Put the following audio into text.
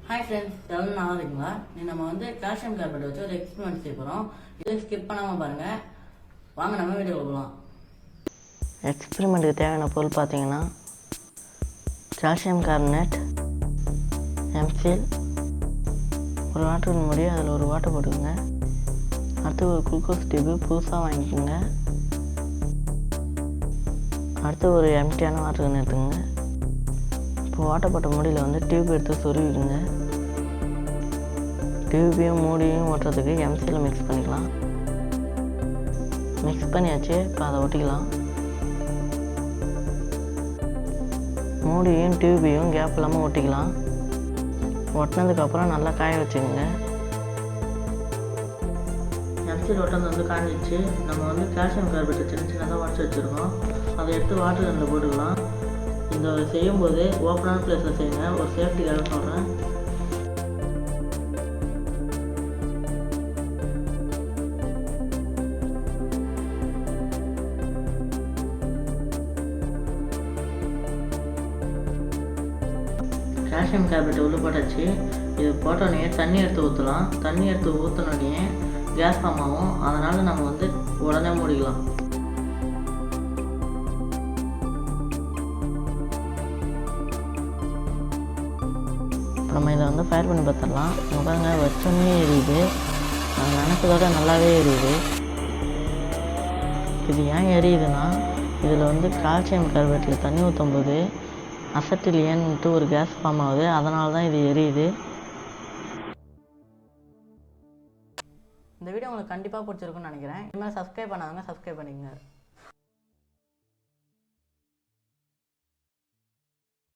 Hi friends, எவ்வளோ நல்லா இருக்குங்களா? நம்ம கால்சியம் கார்பனேட் வச்சு ஒரு எக்ஸ்பெரிமெண்ட் செய்ய போகிறோம். இதை ஸ்கிப் பண்ணாமல் பாருங்கள். வாங்க நம்ம வீடியோ போகலாம். எக்ஸ்பெரிமெண்ட்டுக்கு தேவையான பொருள் பார்த்தீங்கன்னா கால்சியம் கார்பனேட், எம்சில், ஒரு வாட்டர் மூடி, அதில் ஒரு வாட்டர் போட்டுக்கோங்க. அடுத்து ஒரு குளுக்கோஸ் டியூபு புதுசாக வாங்கிக்கோங்க. அடுத்து ஒரு எம்டியான வாட்டர் கன் எடுத்துக்கோங்க. இப்போ வாட்டர் போட்ட மூடியில் டியூப் எடுத்து சொருவிடுங்க. டியூபையும் மூடியும் ஓட்டுறதுக்கு எம்சியில் மிக்ஸ் பண்ணிக்கலாம். மிக்ஸ் பண்ணியாச்சு. இப்போ அதை ஒட்டிக்கலாம். மூடியும் டியூபையும் கேப் இல்லாமல் ஒட்டிக்கலாம். ஒட்டினதுக்கப்புறம் நல்லா காய வச்சுக்கோங்க. எம்சில் ஒட்டினது காஞ்சிச்சு. நம்ம கால்சியம் கார்பனேட் சின்ன சின்னதாக உடச்சி வச்சுருக்கோம். அதை எடுத்து வாட்டர் கன்னில் போட்டுக்கலாம். இந்த செய்யும்போது ஓப்பனான பிளேஸில் செய்யுங்க, ஒரு சேஃப்டிக்காக சொல்கிறேன். கால்சியம் கார்பனேட் உள்ள போட்டாச்சு. இது போட்டோடனே தண்ணி எடுத்து ஊற்றலாம். தண்ணி எடுத்து ஊற்றினோடனே கேஸ் ஃபார்ம் ஆகும். அதனால் நம்ம உடனே மூடிக்கலாம். நம்ம இதை ஃபயர் பண்ணி பார்த்துடலாம். பாருங்க, வச்சோன்னே எரியுது. நான் நினச்சதோட நல்லாவே எரியுது. இது ஏன் எரியுதுன்னா, இதில் கால்சியம் கார்பனேட்டில் தண்ணி ஊற்றும் போது அசட்டிலியன்ட்டு ஒரு கேஸ் ஃபார்ம் ஆகுது. அதனால தான் இது எரியுது. இந்த வீடியோ உங்களுக்கு கண்டிப்பாக பிடிச்சிருக்குன்னு நினைக்கிறேன். இனிமேல் சப்ஸ்கிரைப் பண்ணாதவங்க சப்ஸ்கிரைப் பண்ணிக்கங்க.